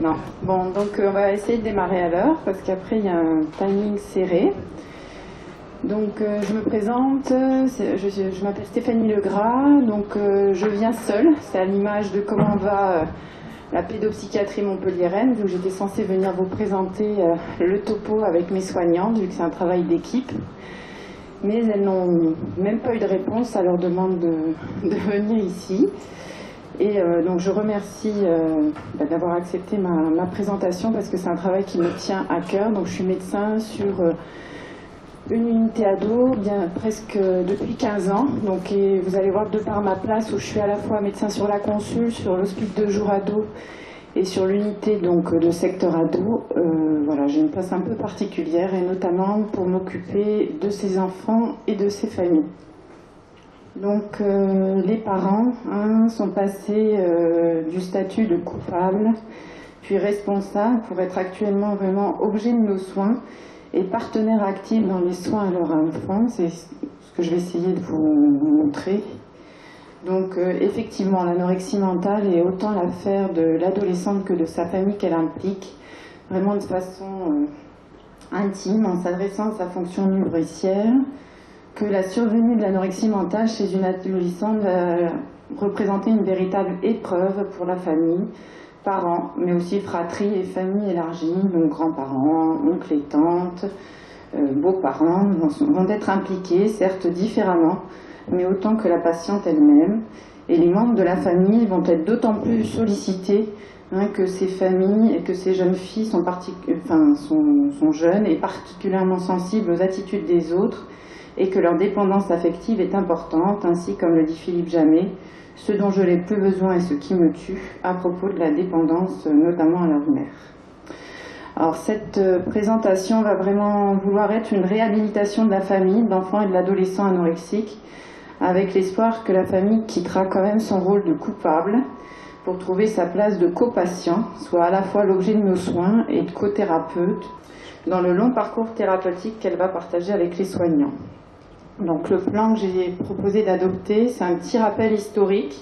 Non. Bon, donc on va essayer de démarrer à l'heure parce qu'après il y a un timing serré. Donc je me présente, je m'appelle Stéphanie Legras, donc je viens seule, c'est à l'image de comment va la pédopsychiatrie montpelliéraine, vu que j'étais censée venir vous présenter le topo avec mes soignantes, vu que c'est un travail d'équipe. Mais elles n'ont même pas eu de réponse à leur demande de venir ici. Et donc je remercie d'avoir accepté ma présentation parce que c'est un travail qui me tient à cœur. Donc je suis médecin sur une unité ado, bien presque depuis 15 ans. Donc et vous allez voir de par ma place où je suis à la fois médecin sur la consul, sur l'hospice de jour ado et sur l'unité donc de secteur ado. Voilà, j'ai une place un peu particulière et notamment pour m'occuper de ces enfants et de ces familles. Donc les parents sont passés du statut de coupable puis responsable pour être actuellement vraiment objet de nos soins et partenaires actifs dans les soins à leur enfant. C'est ce que je vais essayer de vous montrer. Donc effectivement, l'anorexie mentale est autant l'affaire de l'adolescente que de sa famille qu'elle implique, vraiment de façon intime en s'adressant à sa fonction nourricière, que la survenue de l'anorexie mentale chez une adolescente va représenter une véritable épreuve pour la famille, parents, mais aussi fratrie et famille élargie, donc grands-parents, oncles et tantes, beaux-parents vont être impliqués, certes différemment, mais autant que la patiente elle-même. Et les membres de la famille vont être d'autant plus sollicités que ces familles et que ces jeunes filles sont jeunes et particulièrement sensibles aux attitudes des autres et que leur dépendance affective est importante, ainsi comme le dit Philippe Jamet, ce dont je n'ai plus besoin est ce qui me tue, à propos de la dépendance, notamment à leur mère. Alors cette présentation va vraiment vouloir être une réhabilitation de la famille, de l'enfant et de l'adolescent anorexique, avec l'espoir que la famille quittera quand même son rôle de coupable pour trouver sa place de copatient, soit à la fois l'objet de nos soins et de cothérapeute, dans le long parcours thérapeutique qu'elle va partager avec les soignants. Donc le plan que j'ai proposé d'adopter, c'est un petit rappel historique,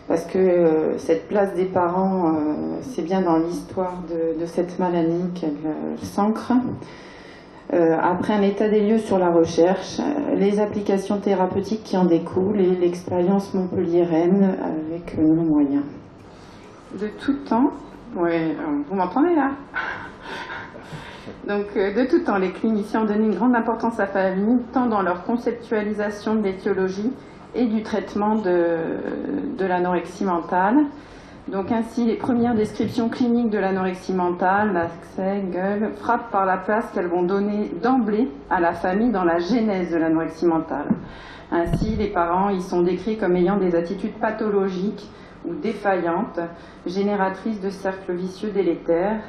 parce que cette place des parents, c'est bien dans l'histoire de cette maladie qu'elle s'ancre. Après un état des lieux sur la recherche, les applications thérapeutiques qui en découlent et l'expérience montpelliéraine avec nos moyens. De tout temps, ouais, vous m'entendez là? Donc, de tout temps, les cliniciens ont donné une grande importance à la famille, tant dans leur conceptualisation de l'étiologie et du traitement de l'anorexie mentale. Donc, ainsi, les premières descriptions cliniques de l'anorexie mentale, l'accès, gueule, frappent par la place qu'elles vont donner d'emblée à la famille dans la genèse de l'anorexie mentale. Ainsi, les parents y sont décrits comme ayant des attitudes pathologiques ou défaillantes, génératrices de cercles vicieux délétères.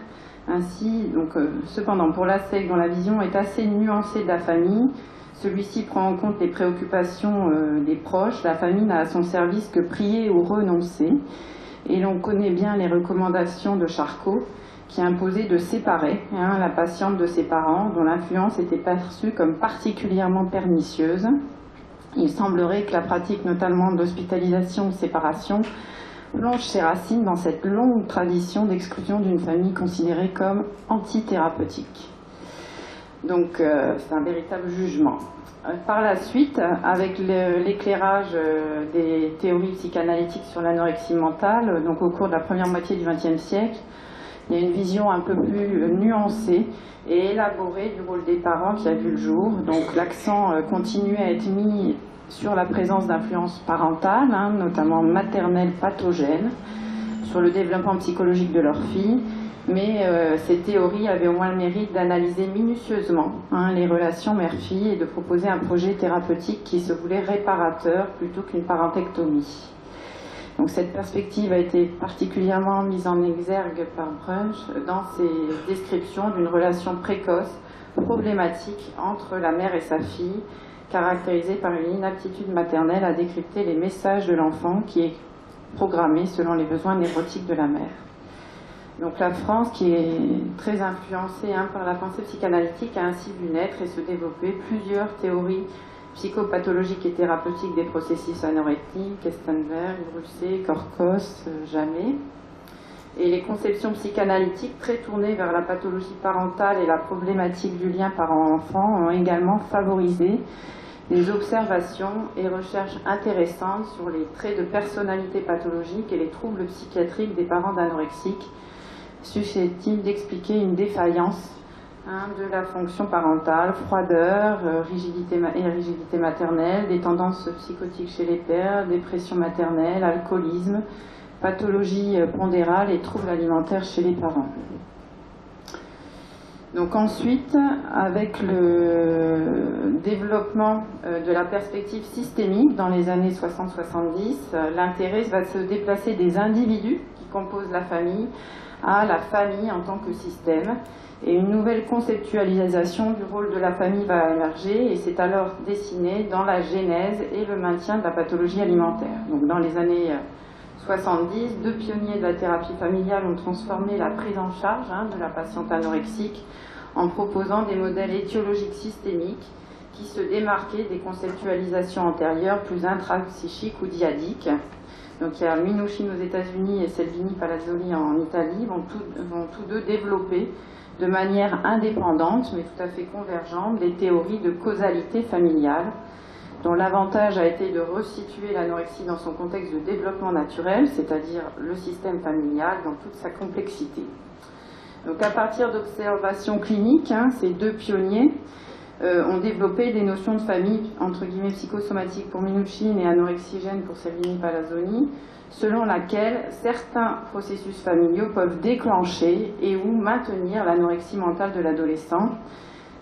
Ainsi, donc, cependant, pour l'ASEC, dont la vision est assez nuancée de la famille, celui-ci prend en compte les préoccupations des proches. La famille n'a à son service que prier ou renoncer. Et l'on connaît bien les recommandations de Charcot, qui imposait de séparer la patiente de ses parents, dont l'influence était perçue comme particulièrement pernicieuse. Il semblerait que la pratique notamment d'hospitalisation ou séparation plonge ses racines dans cette longue tradition d'exclusion d'une famille considérée comme antithérapeutique. Donc c'est un véritable jugement. Par la suite, avec l'éclairage des théories psychanalytiques sur l'anorexie mentale, donc au cours de la première moitié du XXe siècle, il y a une vision un peu plus nuancée et élaborée du rôle des parents qui a vu le jour. Donc l'accent continue à être mis sur la présence d'influences parentales, notamment maternelles pathogènes, sur le développement psychologique de leurs filles, mais ces théories avaient au moins le mérite d'analyser minutieusement les relations mère-fille et de proposer un projet thérapeutique qui se voulait réparateur plutôt qu'une parentectomie. Donc cette perspective a été particulièrement mise en exergue par Brunsch dans ses descriptions d'une relation précoce, problématique entre la mère et sa fille, caractérisée par une inaptitude maternelle à décrypter les messages de l'enfant qui est programmé selon les besoins névrotiques de la mère. Donc la France, qui est très influencée par la pensée psychanalytique, a ainsi vu naître et se développer plusieurs théories psychopathologiques et thérapeutiques des processus anorectiques, Kestenberg, Brusset, Korkos, Jamet. Et les conceptions psychanalytiques très tournées vers la pathologie parentale et la problématique du lien parent-enfant ont également favorisé des observations et recherches intéressantes sur les traits de personnalité pathologique et les troubles psychiatriques des parents d'anorexiques, susceptibles d'expliquer une défaillance de la fonction parentale, froideur, rigidité maternelle, des tendances psychotiques chez les pères, dépression maternelle, alcoolisme, pathologie pondérale et troubles alimentaires chez les parents. Donc ensuite, avec le développement de la perspective systémique dans les années 60-70, l'intérêt va se déplacer des individus qui composent la famille à la famille en tant que système. Et une nouvelle conceptualisation du rôle de la famille va émerger et c'est alors dessiné dans la genèse et le maintien de la pathologie alimentaire. Donc dans les années 70, deux pionniers de la thérapie familiale ont transformé la prise en charge de la patiente anorexique en proposant des modèles étiologiques systémiques qui se démarquaient des conceptualisations antérieures plus intrapsychiques ou dyadiques. Donc il y a Minuchin aux États-Unis et Salvini Palazzoli en Italie vont tous deux développer de manière indépendante mais tout à fait convergente des théories de causalité familiale dont l'avantage a été de resituer l'anorexie dans son contexte de développement naturel, c'est-à-dire le système familial dans toute sa complexité. Donc à partir d'observations cliniques, ces deux pionniers ont développé des notions de famille entre guillemets psychosomatique pour Minuchin et anorexigène pour Salvini Palazzoli, selon laquelle certains processus familiaux peuvent déclencher et ou maintenir l'anorexie mentale de l'adolescent,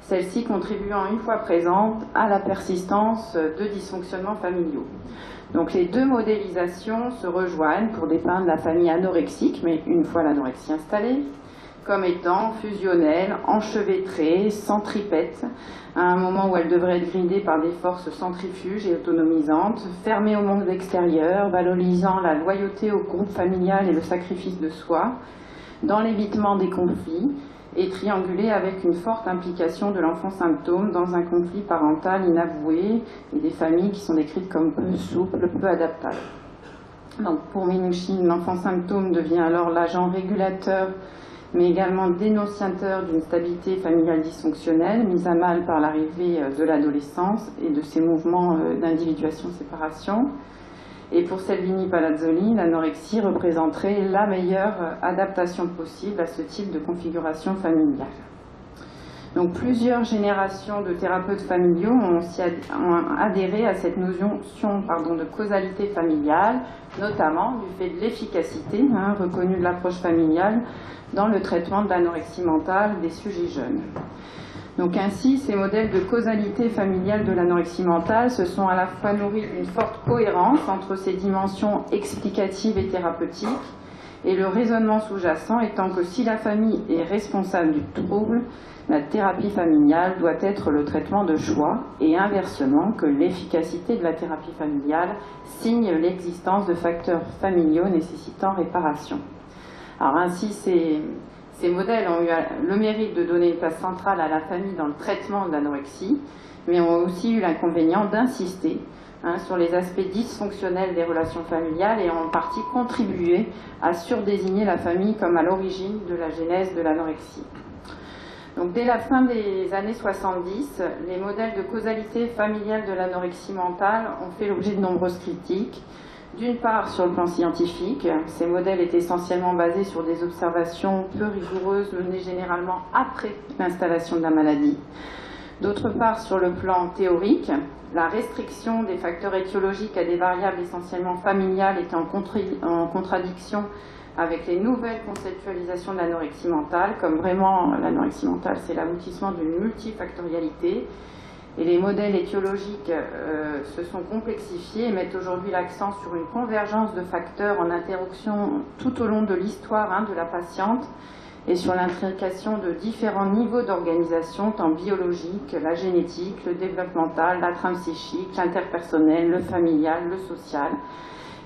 celle-ci contribuant une fois présente à la persistance de dysfonctionnements familiaux. Donc les deux modélisations se rejoignent pour dépeindre la famille anorexique, mais une fois l'anorexie installée, comme étant fusionnelle, enchevêtrée, centripète, à un moment où elle devrait être gridée par des forces centrifuges et autonomisantes, fermée au monde extérieur, valorisant la loyauté au groupe familial et le sacrifice de soi, dans l'évitement des conflits, et triangulée avec une forte implication de l'enfant symptôme dans un conflit parental inavoué et des familles qui sont décrites comme peu souples, peu adaptables. Donc pour Minuchin, l'enfant symptôme devient alors l'agent régulateur mais également dénonciateur d'une stabilité familiale dysfonctionnelle, mise à mal par l'arrivée de l'adolescence et de ses mouvements d'individuation-séparation. Et pour Salvini Palazzoli, l'anorexie représenterait la meilleure adaptation possible à ce type de configuration familiale. Donc plusieurs générations de thérapeutes familiaux ont adhéré à cette notion de causalité familiale, notamment du fait de l'efficacité reconnue de l'approche familiale dans le traitement de l'anorexie mentale des sujets jeunes. Donc ainsi, ces modèles de causalité familiale de l'anorexie mentale se sont à la fois nourris d'une forte cohérence entre ces dimensions explicatives et thérapeutiques, et le raisonnement sous-jacent étant que si la famille est responsable du trouble, la thérapie familiale doit être le traitement de choix, et inversement que l'efficacité de la thérapie familiale signe l'existence de facteurs familiaux nécessitant réparation. Alors ainsi, ces modèles ont eu le mérite de donner une place centrale à la famille dans le traitement de l'anorexie, mais ont aussi eu l'inconvénient d'insister sur les aspects dysfonctionnels des relations familiales et ont en partie contribué à surdésigner la famille comme à l'origine de la genèse de l'anorexie. Donc dès la fin des années 70, les modèles de causalité familiale de l'anorexie mentale ont fait l'objet de nombreuses critiques. D'une part, sur le plan scientifique, ces modèles étaient essentiellement basés sur des observations peu rigoureuses menées généralement après l'installation de la maladie. D'autre part, sur le plan théorique, la restriction des facteurs étiologiques à des variables essentiellement familiales était en contradiction avec les nouvelles conceptualisations de l'anorexie mentale, comme vraiment l'anorexie mentale, c'est l'aboutissement d'une multifactorialité. Et les modèles étiologiques se sont complexifiés et mettent aujourd'hui l'accent sur une convergence de facteurs en interaction tout au long de l'histoire de la patiente et sur l'intrication de différents niveaux d'organisation, tant biologique, la génétique, le développemental, la trame psychique, l'interpersonnel, le familial, le social.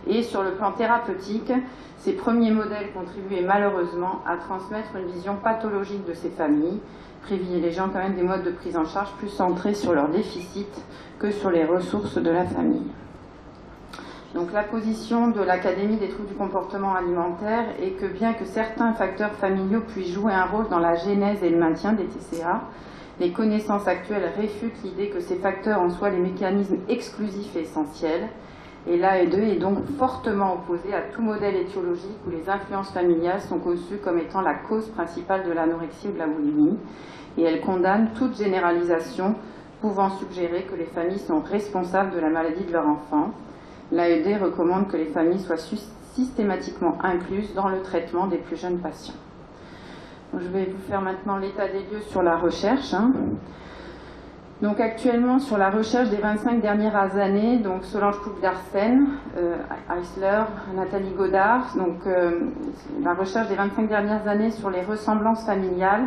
Et sur le plan thérapeutique, ces premiers modèles contribuaient malheureusement à transmettre une vision pathologique de ces familles, privilégiant quand même des modes de prise en charge plus centrés sur leurs déficits que sur les ressources de la famille. Donc la position de l'Académie des troubles du comportement alimentaire est que bien que certains facteurs familiaux puissent jouer un rôle dans la genèse et le maintien des TCA, les connaissances actuelles réfutent l'idée que ces facteurs en soient les mécanismes exclusifs et essentiels, et l'AE2 est donc fortement opposée à tout modèle étiologique où les influences familiales sont conçues comme étant la cause principale de l'anorexie ou de la boulimie, et elle condamne toute généralisation pouvant suggérer que les familles sont responsables de la maladie de leur enfant. L'AED recommande que les familles soient systématiquement incluses dans le traitement des plus jeunes patients. Donc, je vais vous faire maintenant l'état des lieux sur la recherche. Donc actuellement, sur la recherche des 25 dernières années, donc Solange Pouc-Darsen, Eisler, Nathalie Godard, donc la recherche des 25 dernières années sur les ressemblances familiales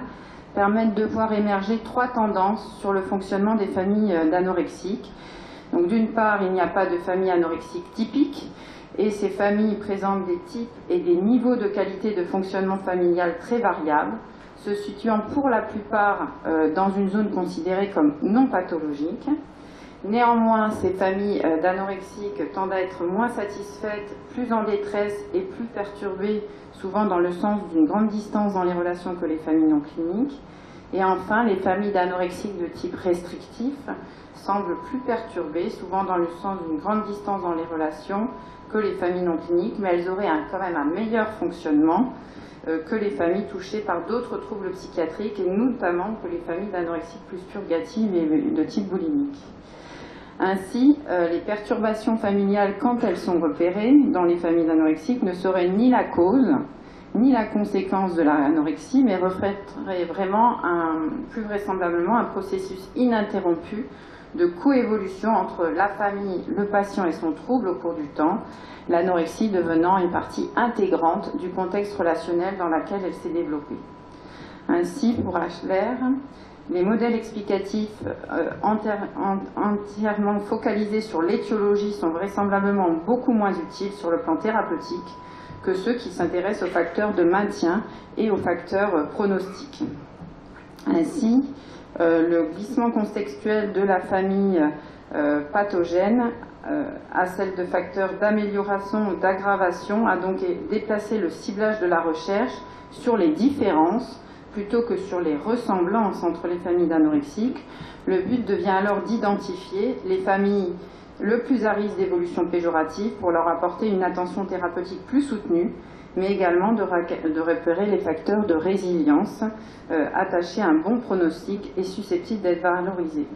permettent de voir émerger 3 tendances sur le fonctionnement des familles d'anorexiques. Donc d'une part, il n'y a pas de famille anorexique typique, et ces familles présentent des types et des niveaux de qualité de fonctionnement familial très variables, se situant pour la plupart dans une zone considérée comme non pathologique. Néanmoins, ces familles d'anorexiques tendent à être moins satisfaites, plus en détresse et plus perturbées, souvent dans le sens d'une grande distance dans les relations que les familles non cliniques. Et enfin, les familles d'anorexiques de type restrictif semblent plus perturbées, souvent dans le sens d'une grande distance dans les relations que les familles non cliniques, mais elles auraient quand même un meilleur fonctionnement que les familles touchées par d'autres troubles psychiatriques, et notamment que les familles d'anorexiques plus purgatives et de type boulimique. Ainsi, les perturbations familiales, quand elles sont repérées dans les familles d'anorexiques, ne seraient ni la cause, ni la conséquence de l'anorexie, mais reflèteraient vraiment, plus vraisemblablement, un processus ininterrompu de coévolution entre la famille, le patient et son trouble au cours du temps, l'anorexie devenant une partie intégrante du contexte relationnel dans lequel elle s'est développée. Ainsi, pour Eisler, les modèles explicatifs entièrement focalisés sur l'étiologie sont vraisemblablement beaucoup moins utiles sur le plan thérapeutique que ceux qui s'intéressent aux facteurs de maintien et aux facteurs pronostiques. Ainsi, le glissement contextuel de la famille pathogène à celle de facteurs d'amélioration ou d'aggravation a donc déplacé le ciblage de la recherche sur les différences plutôt que sur les ressemblances entre les familles d'anorexiques. Le but devient alors d'identifier les familles le plus à risque d'évolution péjorative pour leur apporter une attention thérapeutique plus soutenue, mais également de repérer les facteurs de résilience attachés à un bon pronostic et susceptibles d'être valorisés.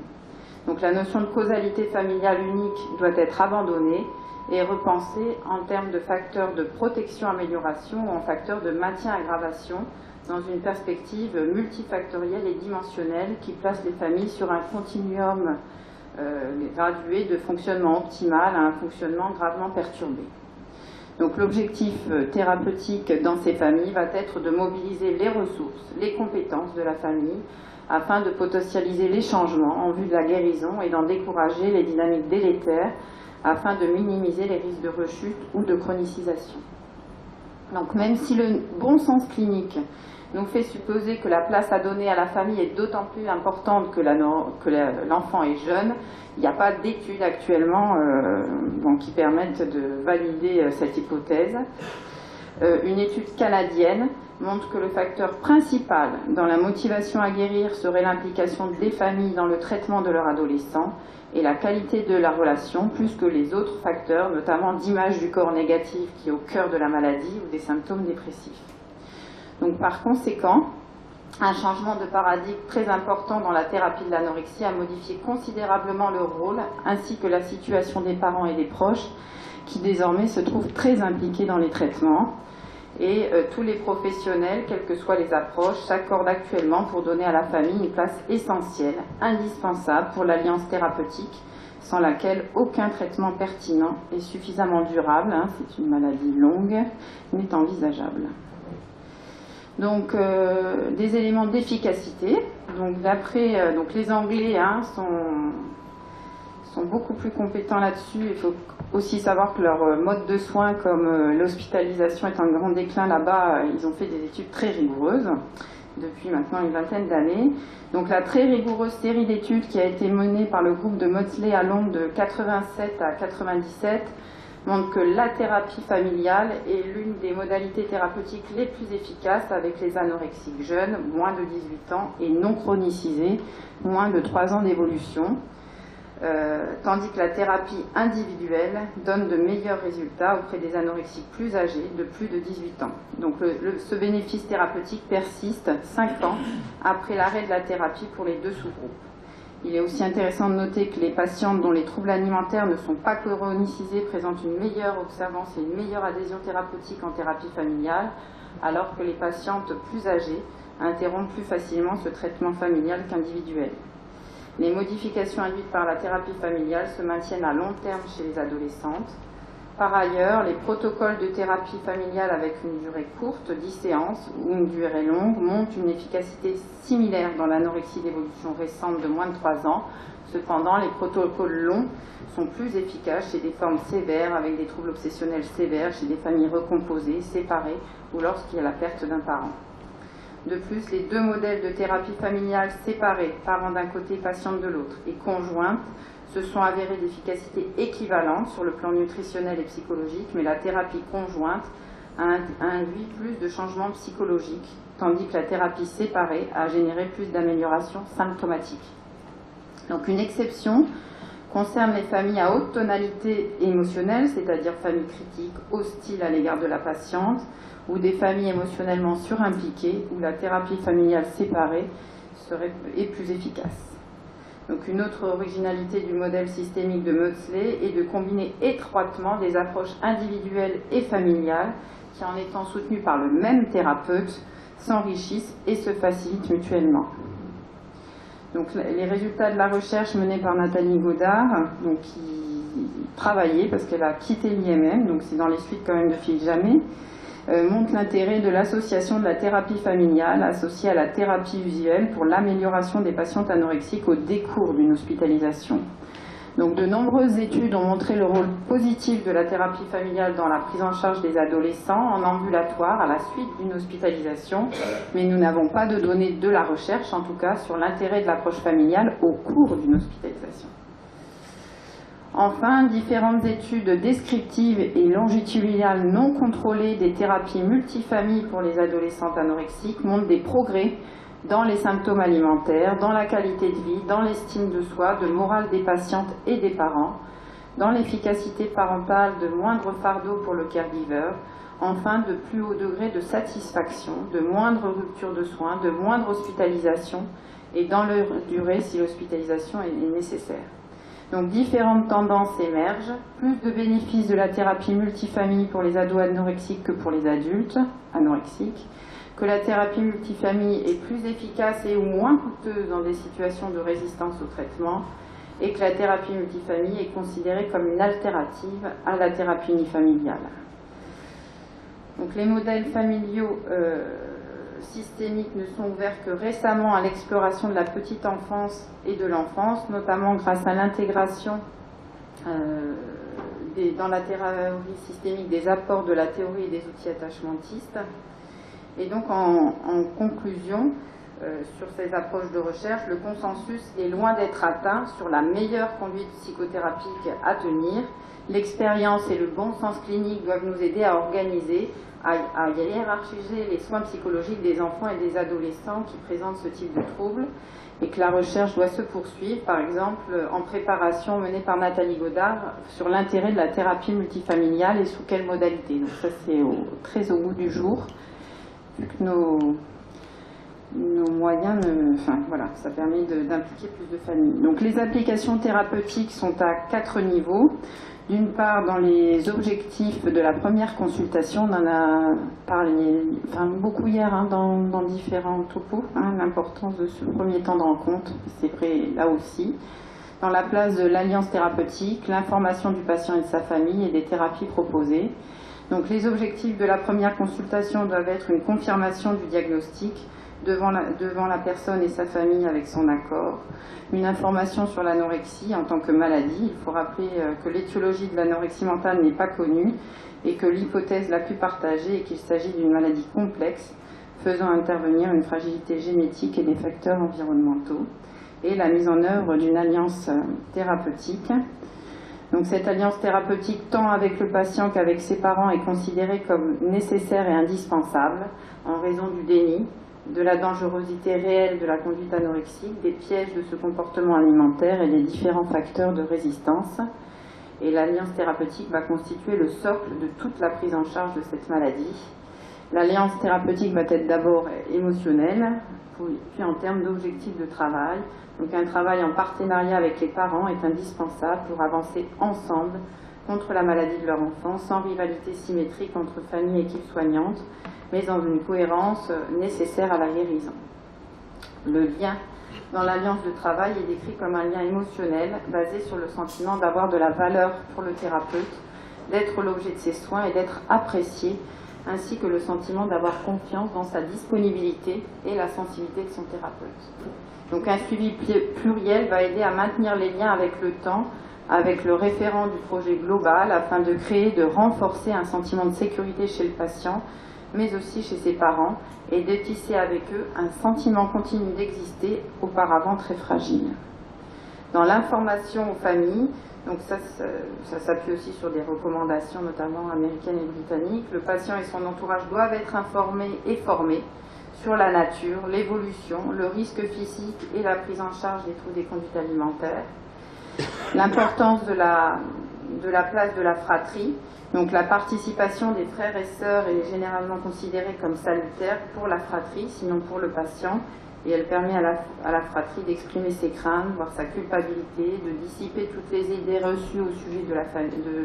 Donc la notion de causalité familiale unique doit être abandonnée et repensée en termes de facteurs de protection-amélioration ou en facteurs de maintien-aggravation dans une perspective multifactorielle et dimensionnelle qui place les familles sur un continuum gradué de fonctionnement optimal à un fonctionnement gravement perturbé. Donc l'objectif thérapeutique dans ces familles va être de mobiliser les ressources, les compétences de la famille afin de potentialiser les changements en vue de la guérison et d'en décourager les dynamiques délétères afin de minimiser les risques de rechute ou de chronicisation. Donc même si le bon sens clinique nous fait supposer que la place à donner à la famille est d'autant plus importante que l'enfant est jeune, il n'y a pas d'études actuellement qui permettent de valider cette hypothèse. Une étude canadienne montre que le facteur principal dans la motivation à guérir serait l'implication des familles dans le traitement de leurs adolescents et la qualité de la relation, plus que les autres facteurs, notamment d'image du corps négatif qui est au cœur de la maladie ou des symptômes dépressifs. Donc par conséquent, un changement de paradigme très important dans la thérapie de l'anorexie a modifié considérablement le rôle ainsi que la situation des parents et des proches qui désormais se trouvent très impliqués dans les traitements. Et tous les professionnels, quelles que soient les approches, s'accordent actuellement pour donner à la famille une place essentielle, indispensable pour l'alliance thérapeutique, sans laquelle aucun traitement pertinent et suffisamment durable, c'est une maladie longue, n'est envisageable. Donc, des éléments d'efficacité. Donc, d'après les Anglais sont beaucoup plus compétents là-dessus. Il faut aussi savoir que leur mode de soins, comme l'hospitalisation est en grand déclin là-bas, ils ont fait des études très rigoureuses depuis maintenant une vingtaine d'années. Donc, la très rigoureuse série d'études qui a été menée par le groupe de Maudsley à Londres de 87 à 97 montre que la thérapie familiale est l'une des modalités thérapeutiques les plus efficaces avec les anorexiques jeunes, moins de 18 ans, et non chronicisés, moins de 3 ans d'évolution. Tandis que la thérapie individuelle donne de meilleurs résultats auprès des anorexiques plus âgés, de plus de 18 ans. Donc ce bénéfice thérapeutique persiste 5 ans après l'arrêt de la thérapie pour les deux sous-groupes. Il est aussi intéressant de noter que les patientes dont les troubles alimentaires ne sont pas chronicisés présentent une meilleure observance et une meilleure adhésion thérapeutique en thérapie familiale, alors que les patientes plus âgées interrompent plus facilement ce traitement familial qu'individuel. Les modifications induites par la thérapie familiale se maintiennent à long terme chez les adolescentes. Par ailleurs, les protocoles de thérapie familiale avec une durée courte, 10 séances, ou une durée longue, montrent une efficacité similaire dans l'anorexie d'évolution récente de moins de 3 ans. Cependant, les protocoles longs sont plus efficaces chez des formes sévères, avec des troubles obsessionnels sévères, chez des familles recomposées, séparées, ou lorsqu'il y a la perte d'un parent. De plus, les deux modèles de thérapie familiale séparés, parents d'un côté, patientes de l'autre, et conjointes, se sont avérés d'efficacité équivalente sur le plan nutritionnel et psychologique, mais la thérapie conjointe a induit plus de changements psychologiques, tandis que la thérapie séparée a généré plus d'améliorations symptomatiques. Donc une exception concerne les familles à haute tonalité émotionnelle, c'est-à-dire familles critiques, hostiles à l'égard de la patiente, ou des familles émotionnellement surimpliquées, où la thérapie familiale séparée est plus efficace. Donc une autre originalité du modèle systémique de Maudsley est de combiner étroitement des approches individuelles et familiales qui, en étant soutenues par le même thérapeute, s'enrichissent et se facilitent mutuellement. Donc les résultats de la recherche menée par Nathalie Godard, donc, qui travaillait parce qu'elle a quitté l'IMM, donc c'est dans les suites quand même de Philippe Jamet, montre l'intérêt de l'association de la thérapie familiale associée à la thérapie visuelle pour l'amélioration des patientes anorexiques au décours d'une hospitalisation. Donc, de nombreuses études ont montré le rôle positif de la thérapie familiale dans la prise en charge des adolescents en ambulatoire à la suite d'une hospitalisation, mais nous n'avons pas de données de la recherche, en tout cas, sur l'intérêt de l'approche familiale au cours d'une hospitalisation. Enfin, différentes études descriptives et longitudinales non contrôlées des thérapies multifamilles pour les adolescentes anorexiques montrent des progrès dans les symptômes alimentaires, dans la qualité de vie, dans l'estime de soi, de morale des patientes et des parents, dans l'efficacité parentale, de moindres fardeaux pour le caregiver, enfin de plus haut degré de satisfaction, de moindres ruptures de soins, de moindres hospitalisations et dans leur durée si l'hospitalisation est nécessaire. Donc différentes tendances émergent, plus de bénéfices de la thérapie multifamille pour les ados anorexiques que pour les adultes anorexiques, que la thérapie multifamille est plus efficace et ou moins coûteuse dans des situations de résistance au traitement, et que la thérapie multifamille est considérée comme une alternative à la thérapie unifamiliale. Donc les modèles familiaux systémiques ne sont ouverts que récemment à l'exploration de la petite enfance et de l'enfance, notamment grâce à l'intégration dans la théorie systémique des apports de la théorie et des outils attachmentistes. Et donc en conclusion, sur ces approches de recherche, le consensus est loin d'être atteint sur la meilleure conduite psychothérapique à tenir. L'expérience et le bon sens clinique doivent nous aider à organiser, à hiérarchiser les soins psychologiques des enfants et des adolescents qui présentent ce type de troubles, et que la recherche doit se poursuivre, par exemple en préparation menée par Nathalie Godard sur l'intérêt de la thérapie multifamiliale et sous quelle modalité. Donc ça c'est très au goût du jour, vu que nos moyens, ça permet d'impliquer plus de familles. Donc les applications thérapeutiques sont à 4 niveaux. D'une part, dans les objectifs de la première consultation, on en a parlé beaucoup hier dans différents topos, l'importance de ce premier temps de rencontre, c'est vrai là aussi. Dans la place de l'alliance thérapeutique, l'information du patient et de sa famille et des thérapies proposées. Donc les objectifs de la première consultation doivent être une confirmation du diagnostic devant la personne et sa famille avec son accord, une information sur l'anorexie en tant que maladie. Il faut rappeler que l'étiologie de l'anorexie mentale n'est pas connue et que l'hypothèse la plus partagée est qu'il s'agit d'une maladie complexe faisant intervenir une fragilité génétique et des facteurs environnementaux, et la mise en œuvre d'une alliance thérapeutique. Donc cette alliance thérapeutique, tant avec le patient qu'avec ses parents, est considérée comme nécessaire et indispensable en raison du déni, de la dangerosité réelle de la conduite anorexique, des pièges de ce comportement alimentaire et des différents facteurs de résistance. Et l'alliance thérapeutique va constituer le socle de toute la prise en charge de cette maladie. L'alliance thérapeutique va être d'abord émotionnelle, puis en termes d'objectifs de travail. Donc un travail en partenariat avec les parents est indispensable pour avancer ensemble contre la maladie de leur enfant, sans rivalité symétrique entre famille et équipe soignante, mais dans une cohérence nécessaire à la guérison. Le lien dans l'alliance de travail est décrit comme un lien émotionnel basé sur le sentiment d'avoir de la valeur pour le thérapeute, d'être l'objet de ses soins et d'être apprécié, ainsi que le sentiment d'avoir confiance dans sa disponibilité et la sensibilité de son thérapeute. Donc un suivi pluriel va aider à maintenir les liens avec le temps, avec le référent du projet global, afin de créer, de renforcer un sentiment de sécurité chez le patient, mais aussi chez ses parents, et de tisser avec eux un sentiment continu d'exister, auparavant très fragile. Dans l'information aux familles, donc ça s'appuie aussi sur des recommandations, notamment américaines et britanniques, le patient et son entourage doivent être informés et formés sur la nature, l'évolution, le risque physique et la prise en charge des troubles des conduites alimentaires, l'importance de la place de la fratrie. Donc la participation des frères et sœurs est généralement considérée comme salutaire pour la fratrie, sinon pour le patient, et elle permet à la fratrie d'exprimer ses craintes, voire sa culpabilité, de dissiper toutes les idées reçues au sujet de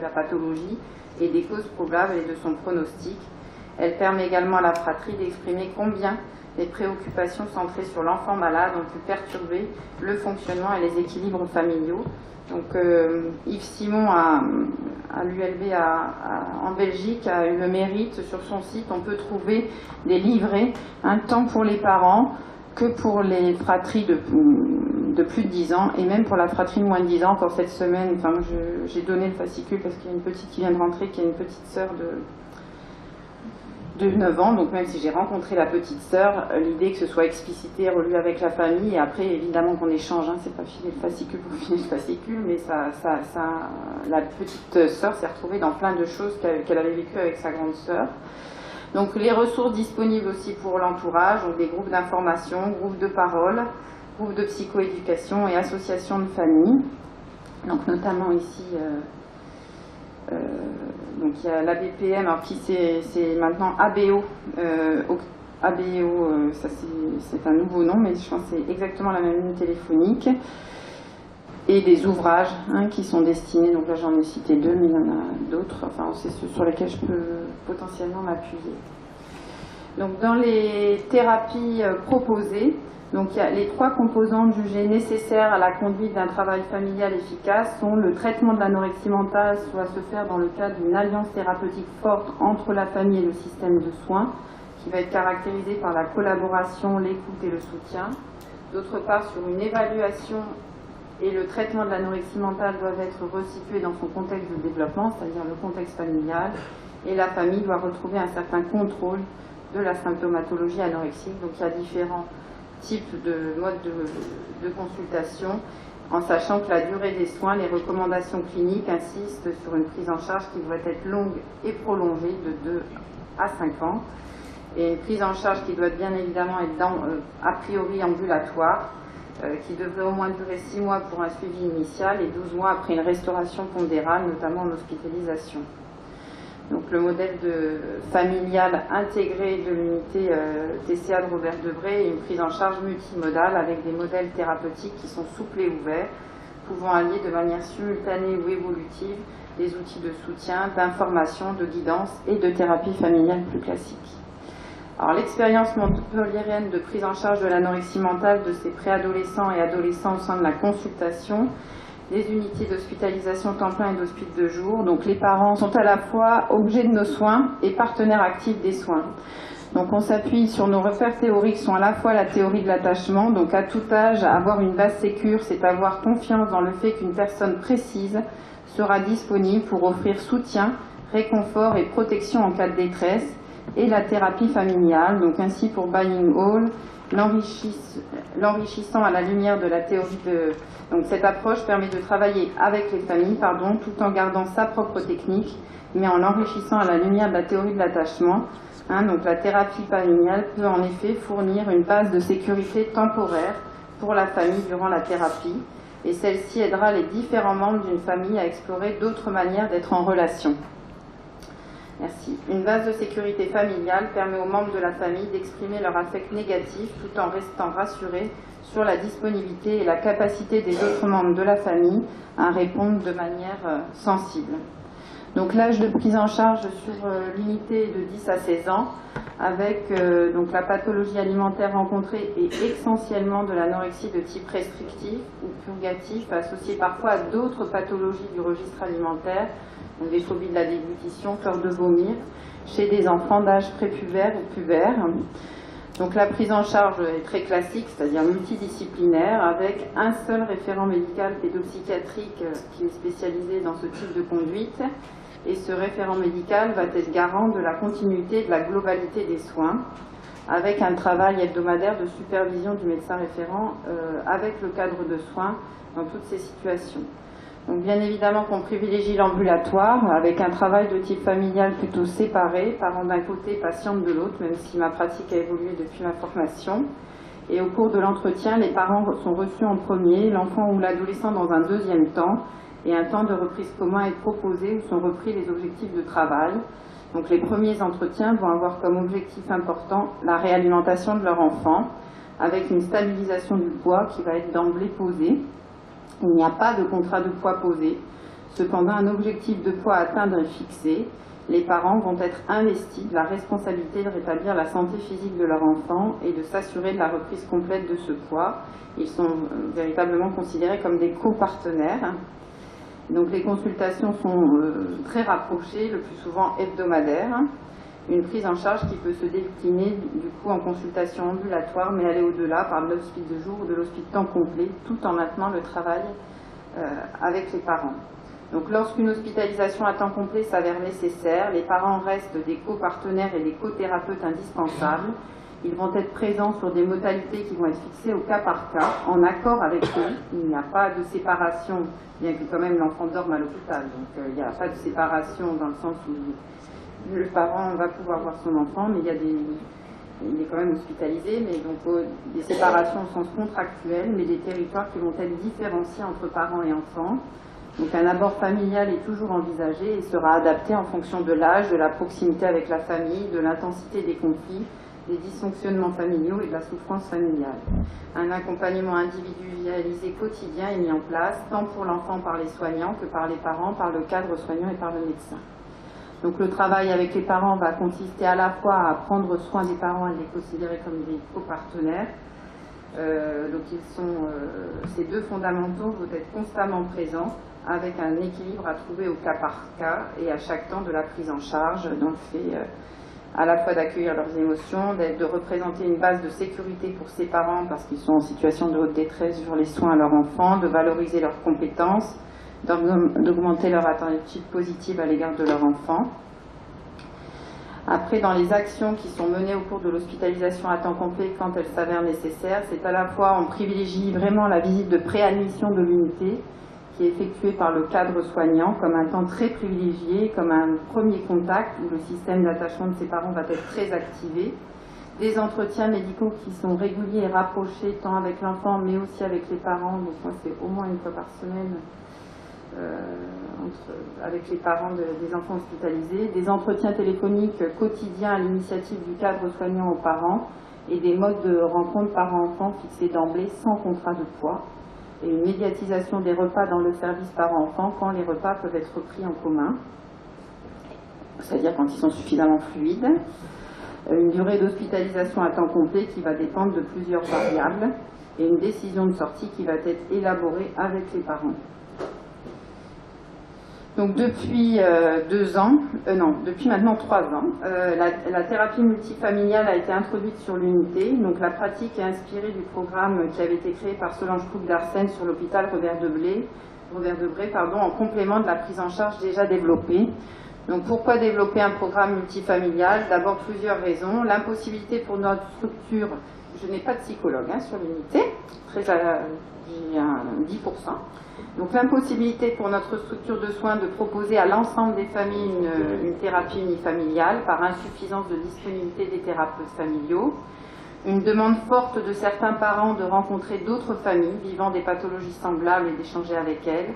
la pathologie et des causes probables et de son pronostic. Elle permet également à la fratrie d'exprimer combien les préoccupations centrées sur l'enfant malade ont pu perturber le fonctionnement et les équilibres familiaux. Donc Yves Simon à l'ULB en Belgique a eu le mérite, sur son site on peut trouver des livrets, un temps pour les parents que pour les fratries de plus de 10 ans et même pour la fratrie de moins de 10 ans. Pour cette semaine, enfin, j'ai donné le fascicule parce qu'il y a une petite qui vient de rentrer, qui a une petite sœur de 9 ans, donc même si j'ai rencontré la petite sœur, l'idée que ce soit explicité, relu avec la famille, et après évidemment qu'on échange, hein, c'est pas filer le fascicule pour filer le fascicule, mais la petite sœur s'est retrouvée dans plein de choses qu'elle avait vécues avec sa grande sœur. Donc les ressources disponibles aussi pour l'entourage, donc des groupes d'information, groupes de parole, groupes de psychoéducation et associations de famille, donc notamment ici... donc il y a l'ABPM, alors qui c'est maintenant ABO. ABO, ça c'est un nouveau nom, mais je pense que c'est exactement la même ligne téléphonique. Et des ouvrages qui sont destinés, donc là j'en ai cité 2, mais il y en a d'autres, enfin c'est ceux sur lesquels je peux potentiellement m'appuyer. Donc dans les thérapies proposées, donc il y a les 3 composantes jugées nécessaires à la conduite d'un travail familial efficace sont le traitement de l'anorexie mentale doit se faire dans le cadre d'une alliance thérapeutique forte entre la famille et le système de soins, qui va être caractérisée par la collaboration, l'écoute et le soutien. D'autre part, sur une évaluation et le traitement de l'anorexie mentale doivent être resitués dans son contexte de développement, c'est-à-dire le contexte familial, et la famille doit retrouver un certain contrôle de la symptomatologie anorexique. Donc il y a différents types de modes de consultation, en sachant que la durée des soins, les recommandations cliniques insistent sur une prise en charge qui doit être longue et prolongée de 2 à 5 ans, et une prise en charge qui doit bien évidemment être a priori ambulatoire, qui devrait au moins durer 6 mois pour un suivi initial et 12 mois après une restauration pondérale, notamment en hospitalisation. Donc le modèle familial intégré de l'unité TCA de Robert Debré est une prise en charge multimodale avec des modèles thérapeutiques qui sont souples et ouverts, pouvant allier de manière simultanée ou évolutive des outils de soutien, d'information, de guidance et de thérapie familiale plus classique. Alors l'expérience montpelliéraine de prise en charge de l'anorexie mentale de ces préadolescents et adolescents au sein de la consultation, des unités d'hospitalisation temps plein et d'hospice de jour. Donc les parents sont à la fois objets de nos soins et partenaires actifs des soins. Donc on s'appuie sur nos repères théoriques qui sont à la fois la théorie de l'attachement, donc à tout âge, avoir une base sécure, c'est avoir confiance dans le fait qu'une personne précise sera disponible pour offrir soutien, réconfort et protection en cas de détresse, et la thérapie familiale, donc ainsi pour Buying All l'enrichissant à la lumière de la théorie de... Donc cette approche permet de travailler avec les familles, tout en gardant sa propre technique, mais en l'enrichissant à la lumière de la théorie de l'attachement. Donc la thérapie familiale peut en effet fournir une base de sécurité temporaire pour la famille durant la thérapie, et celle-ci aidera les différents membres d'une famille à explorer d'autres manières d'être en relation. Merci. Une base de sécurité familiale permet aux membres de la famille d'exprimer leur affect négatif tout en restant rassurés sur la disponibilité et la capacité des autres membres de la famille à répondre de manière sensible. Donc l'âge de prise en charge sur l'unité est de 10 à 16 ans, avec donc la pathologie alimentaire rencontrée est essentiellement de l'anorexie de type restrictif ou purgatif, associée parfois à d'autres pathologies du registre alimentaire, donc des phobies de la déglutition, peur de vomir, chez des enfants d'âge prépubère ou pubère. Donc la prise en charge est très classique, c'est-à-dire multidisciplinaire, avec un seul référent médical pédopsychiatrique qui est spécialisé dans ce type de conduite. Et ce référent médical va être garant de la continuité de la globalité des soins, avec un travail hebdomadaire de supervision du médecin référent avec le cadre de soins dans toutes ces situations. Donc bien évidemment qu'on privilégie l'ambulatoire, avec un travail de type familial plutôt séparé, parents d'un côté, patiente de l'autre, même si ma pratique a évolué depuis ma formation. Et au cours de l'entretien, les parents sont reçus en premier, l'enfant ou l'adolescent dans un deuxième temps, et un temps de reprise commun est proposé où sont repris les objectifs de travail. Donc les premiers entretiens vont avoir comme objectif important la réalimentation de leur enfant, avec une stabilisation du poids qui va être d'emblée posée. Il n'y a pas de contrat de poids posé. Cependant, un objectif de poids à atteindre est fixé. Les parents vont être investis de la responsabilité de rétablir la santé physique de leur enfant et de s'assurer de la reprise complète de ce poids. Ils sont véritablement considérés comme des copartenaires. Donc les consultations sont très rapprochées, le plus souvent hebdomadaires. Une prise en charge qui peut se décliner du coup en consultation ambulatoire, mais aller au-delà par de l'hospice de jour ou de l'hospice temps complet, tout en maintenant le travail avec les parents. Donc lorsqu'une hospitalisation à temps complet s'avère nécessaire, les parents restent des copartenaires et des cothérapeutes indispensables. Ils vont être présents sur des modalités qui vont être fixées au cas par cas, en accord avec eux. Il n'y a pas de séparation, bien que quand même l'enfant dorme à l'hôpital. Donc il n'y a pas de séparation dans le sens où le parent va pouvoir voir son enfant, mais il est quand même hospitalisé, mais donc des séparations au sens contractuel, mais des territoires qui vont être différenciés entre parents et enfants. Donc un abord familial est toujours envisagé et sera adapté en fonction de l'âge, de la proximité avec la famille, de l'intensité des conflits, des dysfonctionnements familiaux et de la souffrance familiale. Un accompagnement individualisé quotidien est mis en place, tant pour l'enfant par les soignants que par les parents, par le cadre soignant et par le médecin. Donc le travail avec les parents va consister à la fois à prendre soin des parents et les considérer comme des copartenaires. Ces deux fondamentaux vont être constamment présents avec un équilibre à trouver au cas par cas et à chaque temps de la prise en charge. Donc c'est à la fois d'accueillir leurs émotions, de représenter une base de sécurité pour ces parents parce qu'ils sont en situation de haute détresse sur les soins à leur enfant, de valoriser leurs compétences, d'augmenter leur attitude positive à l'égard de leur enfant. Après, dans les actions qui sont menées au cours de l'hospitalisation à temps complet quand elles s'avèrent nécessaires, c'est à la fois on privilégie vraiment la visite de préadmission de l'unité qui est effectuée par le cadre soignant comme un temps très privilégié, comme un premier contact où le système d'attachement de ses parents va être très activé. Des entretiens médicaux qui sont réguliers et rapprochés tant avec l'enfant mais aussi avec les parents, donc moi c'est au moins une fois par semaine avec les parents des enfants hospitalisés, des entretiens téléphoniques quotidiens à l'initiative du cadre soignant aux parents et des modes de rencontre parents-enfants fixés d'emblée sans contrat de poids et une médiatisation des repas dans le service parents-enfants quand les repas peuvent être pris en commun, c'est-à-dire quand ils sont suffisamment fluides, une durée d'hospitalisation à temps complet qui va dépendre de plusieurs variables et une décision de sortie qui va être élaborée avec les parents. Donc depuis depuis maintenant 3 ans, la thérapie multifamiliale a été introduite sur l'unité. Donc la pratique est inspirée du programme qui avait été créé par Solange Coupe d'Arsène sur l'hôpital Robert Debré, en complément de la prise en charge déjà développée. Donc pourquoi développer un programme multifamilial? D'abord plusieurs raisons. L'impossibilité pour notre structure je n'ai pas de psychologue sur l'unité, j'ai un 10%. Donc l'impossibilité pour notre structure de soins de proposer à l'ensemble des familles une thérapie unifamiliale par insuffisance de disponibilité des thérapeutes familiaux, une demande forte de certains parents de rencontrer d'autres familles vivant des pathologies semblables et d'échanger avec elles,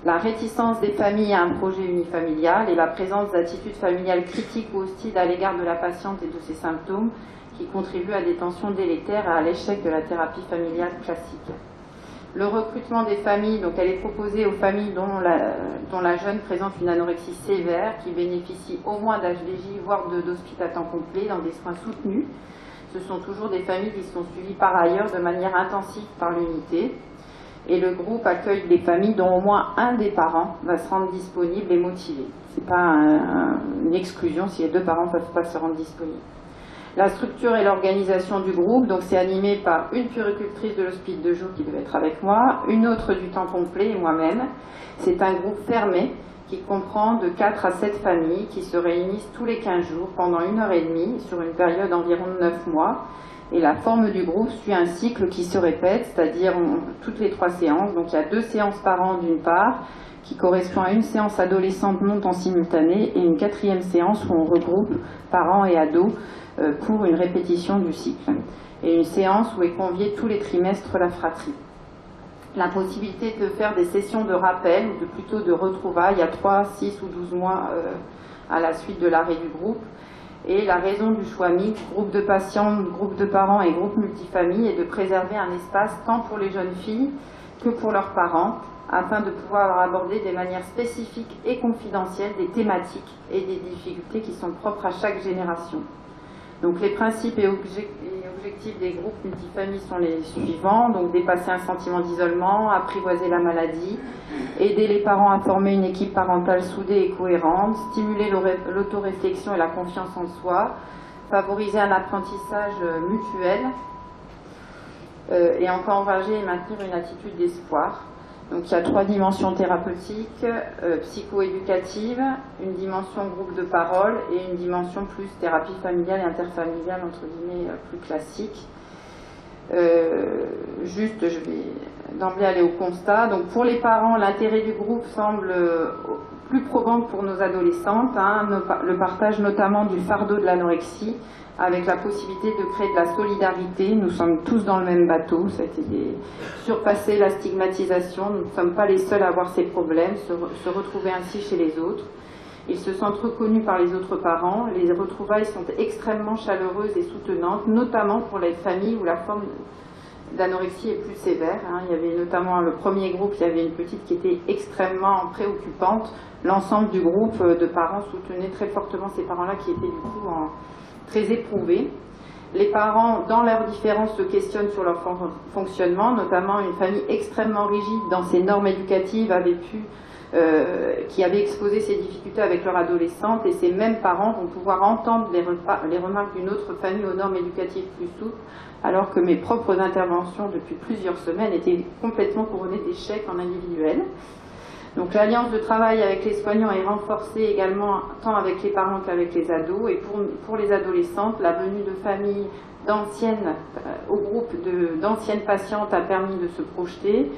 la réticence des familles à un projet unifamilial et la présence d'attitudes familiales critiques ou hostiles à l'égard de la patiente et de ses symptômes qui contribuent à des tensions délétères et à l'échec de la thérapie familiale classique. Le recrutement des familles, donc elle est proposée aux familles dont la jeune présente une anorexie sévère, qui bénéficient au moins d'HDJ, voire d'hospice à temps complet, dans des soins soutenus. Ce sont toujours des familles qui sont suivies par ailleurs de manière intensive par l'unité. Et le groupe accueille des familles dont au moins un des parents va se rendre disponible et motivé. Ce n'est pas une exclusion si les deux parents ne peuvent pas se rendre disponibles. La structure et l'organisation du groupe, donc c'est animé par une puéricultrice de l'hospice de jour qui devait être avec moi, une autre du temps complet et moi-même. C'est un groupe fermé qui comprend de 4 à 7 familles qui se réunissent tous les 15 jours pendant 1h30 sur une période d'environ 9 mois. Et la forme du groupe suit un cycle qui se répète, c'est-à-dire toutes les 3 séances. Donc il y a 2 séances par an d'une part, qui correspond à une séance adolescente non en simultané et une 4e séance où on regroupe parents et ados pour une répétition du cycle. Et une séance où est conviée tous les trimestres la fratrie. La possibilité de faire des sessions de rappel ou plutôt de retrouvailles il y a 3, 6 ou 12 mois à la suite de l'arrêt du groupe. Et la raison du choix mixte, groupe de patients, groupe de parents et groupe multifamille, est de préserver un espace tant pour les jeunes filles que pour leurs parents, afin de pouvoir aborder de manière spécifique et confidentielle des thématiques et des difficultés qui sont propres à chaque génération. Donc les principes et objectifs des groupes multifamilles sont les suivants, donc dépasser un sentiment d'isolement, apprivoiser la maladie, aider les parents à former une équipe parentale soudée et cohérente, stimuler l'autoréflexion et la confiance en soi, favoriser un apprentissage mutuel et encourager et maintenir une attitude d'espoir. Donc il y a 3 dimensions thérapeutiques, psycho-éducatives, une dimension groupe de parole et une dimension plus thérapie familiale et interfamiliale, entre guillemets, plus classique. Juste, je vais d'emblée aller au constat. Donc pour les parents, l'intérêt du groupe semble plus probant que pour nos adolescentes, le partage notamment du fardeau de l'anorexie, avec la possibilité de créer de la solidarité. Nous sommes tous dans le même bateau, ça a été surpasser la stigmatisation, nous ne sommes pas les seuls à avoir ces problèmes, se retrouver ainsi chez les autres. Ils se sentent reconnus par les autres parents, les retrouvailles sont extrêmement chaleureuses et soutenantes, notamment pour les familles où la forme d'anorexie est plus sévère. Il y avait notamment le premier groupe, il y avait une petite qui était extrêmement préoccupante. L'ensemble du groupe de parents soutenait très fortement ces parents-là qui étaient du coup très éprouvés. Les parents, dans leurs différences, se questionnent sur leur fonctionnement, notamment une famille extrêmement rigide dans ses normes éducatives qui avait exposé ses difficultés avec leur adolescente, et ces mêmes parents vont pouvoir entendre les remarques d'une autre famille aux normes éducatives plus souples, alors que mes propres interventions depuis plusieurs semaines étaient complètement couronnées d'échecs en individuel. Donc l'alliance de travail avec les soignants est renforcée également tant avec les parents qu'avec les ados. Et pour les adolescentes, la venue de familles au groupe d'anciennes patientes a permis de se projeter.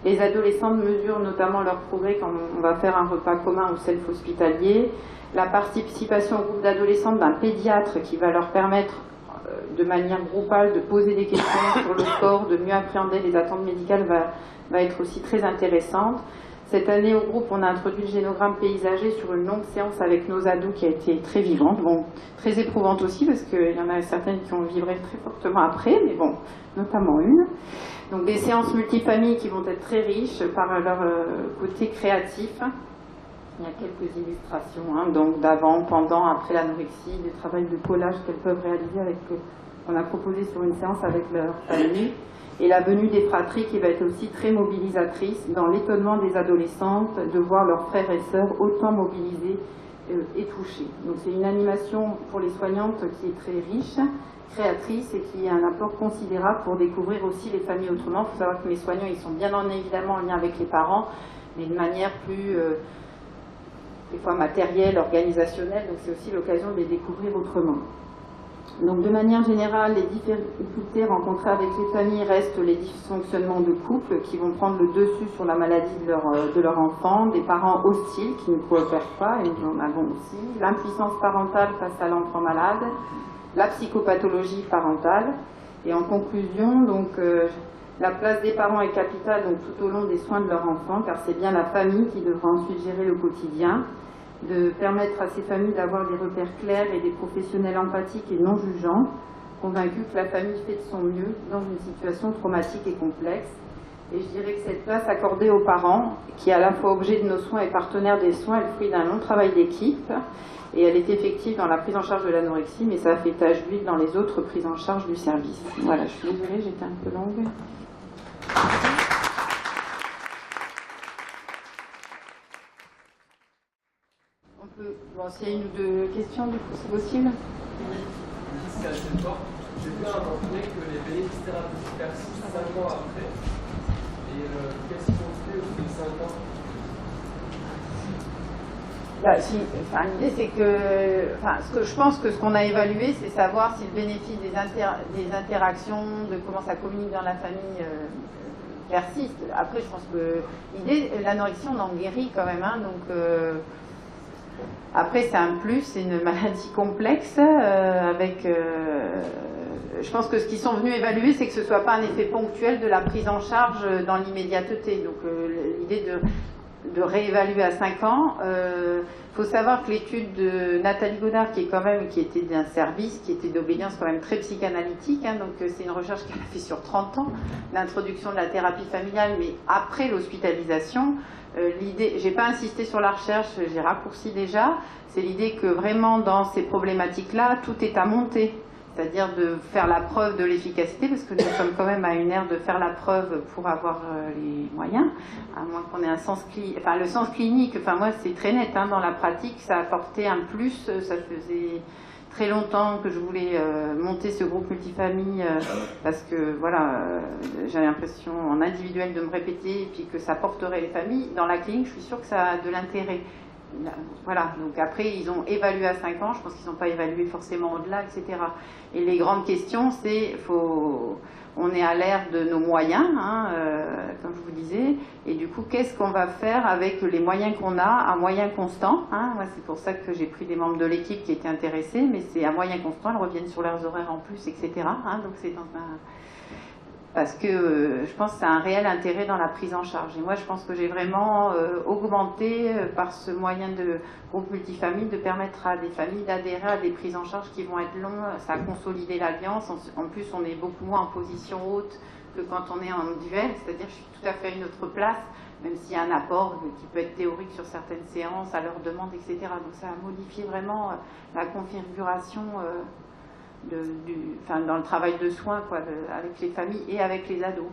Les adolescentes mesurent notamment leur progrès quand on va faire un repas commun au self-hospitalier. La participation au groupe d'adolescentes d'un pédiatre qui va leur permettre de manière groupale de poser des questions sur le corps, de mieux appréhender les attentes médicales va être aussi très intéressante. Cette année, au groupe, on a introduit le génogramme paysager sur une longue séance avec nos ados qui a été très vivante, très éprouvante aussi, parce qu'il y en a certaines qui ont vibré très fortement après, mais bon, notamment une. Donc des séances multifamilles qui vont être très riches par leur côté créatif. Il y a quelques illustrations, donc d'avant, pendant, après l'anorexie, des travaux de collage qu'elles peuvent réaliser qu'on a proposé sur une séance avec leur famille. Et la venue des fratries qui va être aussi très mobilisatrice dans l'étonnement des adolescentes de voir leurs frères et sœurs autant mobilisés et touchés. Donc c'est une animation pour les soignantes qui est très riche, créatrice et qui a un apport considérable pour découvrir aussi les familles autrement. Il faut savoir que mes soignants, ils sont bien évidemment en lien avec les parents, mais de manière plus, des fois matérielle, organisationnelle, donc c'est aussi l'occasion de les découvrir autrement. Donc de manière générale, les difficultés rencontrées avec les familles restent les dysfonctionnements de couple qui vont prendre le dessus sur la maladie de leur enfant, des parents hostiles qui ne coopèrent pas, et nous en avons aussi, l'impuissance parentale face à l'enfant malade, la psychopathologie parentale. Et en conclusion, donc, la place des parents est capitale donc, tout au long des soins de leur enfant, car c'est bien la famille qui devra ensuite gérer le quotidien, de permettre à ces familles d'avoir des repères clairs et des professionnels empathiques et non jugeants, convaincus que la famille fait de son mieux dans une situation traumatique et complexe. Et je dirais que cette place accordée aux parents, qui est à la fois objet de nos soins et partenaire des soins, est le fruit d'un long travail d'équipe, et elle est effective dans la prise en charge de l'anorexie, mais ça a fait tache d'huile dans les autres prises en charge du service. Voilà, je suis désolée, j'étais un peu longue. Bon, s'il y a une ou deux questions, du coup, c'est possible. C'est assez fort. J'ai vu à un moment donné que les bénéfices thérapeutiques persistent 5 ans après. Et qu'est-ce qu'on fait au bout de 5 ans? L'idée, c'est que, je pense que ce qu'on a évalué, c'est savoir si le bénéfice des interactions, de comment ça communique dans la famille, persiste. Après, je pense que l'idée, l'anorexie, on en guérit quand même, hein, donc. Après, c'est un plus, c'est une maladie complexe je pense que ce qu'ils sont venus évaluer, c'est que ce ne soit pas un effet ponctuel de la prise en charge dans l'immédiateté. Donc l'idée de réévaluer à 5 ans, faut savoir que l'étude de Nathalie Godard, qui était d'un service, qui était d'obédience quand même très psychanalytique, hein, donc c'est une recherche qu'elle a fait sur 30 ans, l'introduction de la thérapie familiale, mais après l'hospitalisation. L'idée, j'ai pas insisté sur la recherche, j'ai raccourci déjà, c'est l'idée que vraiment dans ces problématiques-là, tout est à monter, c'est-à-dire de faire la preuve de l'efficacité, parce que nous sommes quand même à une ère de faire la preuve pour avoir les moyens, à moins qu'on ait un sens clinique, le sens clinique, moi c'est très net, hein, dans la pratique, ça a apporté un plus, ça faisait très longtemps que je voulais monter ce groupe multifamille parce que voilà, j'avais l'impression en individuel de me répéter et puis que ça porterait les familles. Dans la clinique, je suis sûre que ça a de l'intérêt. Voilà, donc après ils ont évalué à 5 ans, je pense qu'ils n'ont pas évalué forcément au-delà, etc. Et les grandes questions, c'est, on est à l'ère de nos moyens, hein, comme je vous disais, et du coup, qu'est-ce qu'on va faire avec les moyens qu'on a à moyens constants, hein. Moi, c'est pour ça que j'ai pris des membres de l'équipe qui étaient intéressés, mais c'est à moyens constants, elles reviennent sur leurs horaires en plus, etc. Hein, donc c'est dans un... Parce que je pense que ça a un réel intérêt dans la prise en charge. Et moi, je pense que j'ai vraiment augmenté par ce moyen de groupe multifamille de permettre à des familles d'adhérer à des prises en charge qui vont être longues. Ça a consolidé l'alliance. En plus, on est beaucoup moins en position haute que quand on est en duel. C'est-à-dire que je suis tout à fait à une autre place, même s'il y a un apport qui peut être théorique sur certaines séances, à leur demande, etc. Donc ça a modifié vraiment la configuration... dans le travail de soins avec les familles et avec les ados.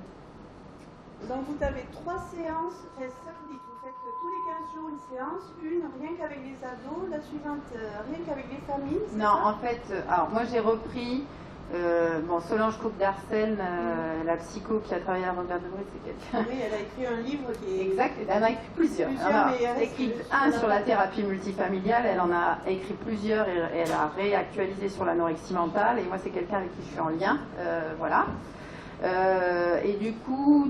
Donc vous avez 3 séances, c'est ça que vous dites, vous faites tous les 15 jours une séance, une rien qu'avec les ados, la suivante rien qu'avec les familles. Non, en fait, alors moi j'ai repris Solange Coupe-Darcel, la psycho qui a travaillé à Robert Debré, c'est quelqu'un. Oui, elle a écrit un livre qui est... Exact, elle en a écrit plusieurs. Elle a écrit un sur la thérapie multifamiliale, elle en a écrit plusieurs et elle a réactualisé sur l'anorexie mentale. Et moi, c'est quelqu'un avec qui je suis en lien. Voilà. Et du coup,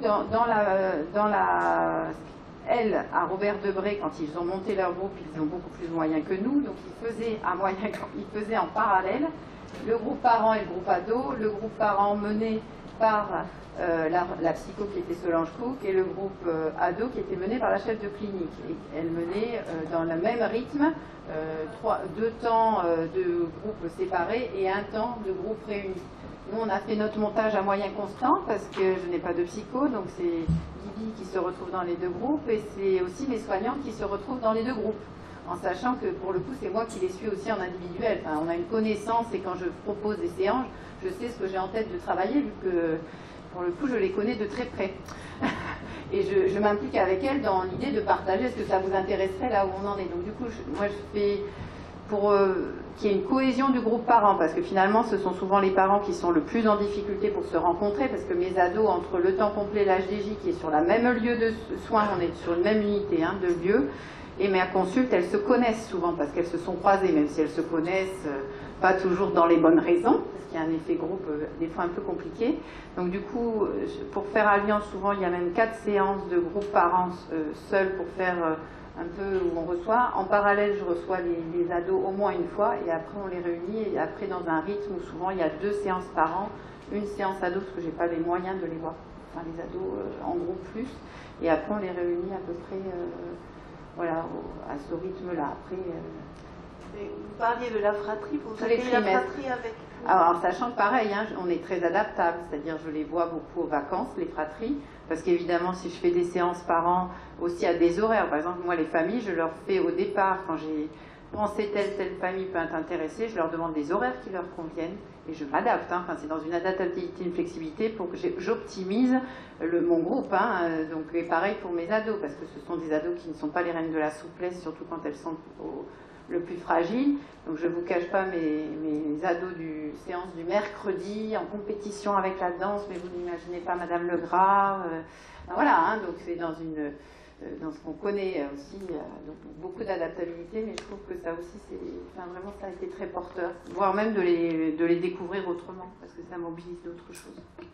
elle, à Robert Debré, quand ils ont monté leur groupe, ils ont beaucoup plus de moyens que nous. Donc, ils faisaient en parallèle le groupe parents et le groupe ado, le groupe parents mené par la psycho qui était Solange Cook et le groupe ado qui était mené par la chef de clinique. Et elle menait dans le même rythme 2 temps de groupes séparés et 1 temps de groupe réunis. Nous, on a fait notre montage à moyens constants parce que je n'ai pas de psycho, donc c'est Bibi qui se retrouve dans les 2 groupes et c'est aussi mes soignantes qui se retrouvent dans les 2 groupes. En sachant que pour le coup c'est moi qui les suis aussi en individuel. Enfin, on a une connaissance et quand je propose des séances, je sais ce que j'ai en tête de travailler vu que pour le coup je les connais de très près. Et je m'implique avec elles dans l'idée de partager ce que ça vous intéresserait là où on en est. Donc du coup moi je fais pour qu'il y ait une cohésion du groupe parents, parce que finalement ce sont souvent les parents qui sont le plus en difficulté pour se rencontrer, parce que mes ados, entre le temps complet et l'HDJ qui est sur le même lieu de soins, on est sur une même unité de lieu, et mes consultes, elles se connaissent souvent parce qu'elles se sont croisées, même si elles se connaissent pas toujours dans les bonnes raisons, parce qu'il y a un effet groupe des fois un peu compliqué. Donc du coup, pour faire Alliance, souvent il y a même 4 séances de groupe par an seuls pour faire un peu où on reçoit. En parallèle, je reçois les ados au moins une fois, et après on les réunit, et après dans un rythme où souvent il y a 2 séances par an, une séance ado, parce que j'ai pas les moyens de les voir, enfin les ados en groupe plus, et après on les réunit à peu près voilà, à ce rythme-là. Après, vous parliez de la fratrie, vous tous les faites la trimestres. fratrie avec. Alors, sachant que pareil, hein, on est très adaptable, c'est-à-dire je les vois beaucoup aux vacances, les fratries, parce qu'évidemment, si je fais des séances par an, aussi à des horaires. Par exemple, moi, les familles, je leur fais au départ, quand j'ai pensé telle famille peut être intéressée, je leur demande des horaires qui leur conviennent, et je m'adapte. Hein. Enfin, c'est dans une adaptabilité, une flexibilité pour que j'optimise mon groupe. Hein. Donc, et pareil pour mes ados, parce que ce sont des ados qui ne sont pas les reines de la souplesse, surtout quand elles sont le plus fragile. Donc je ne vous cache pas mes ados du séance du mercredi en compétition avec la danse, mais vous n'imaginez pas Madame Legras. Voilà, hein, donc c'est dans ce qu'on connaît aussi, donc beaucoup d'adaptabilité, mais je trouve que ça aussi, vraiment ça a été très porteur, voire même de les découvrir autrement, parce que ça mobilise d'autres choses.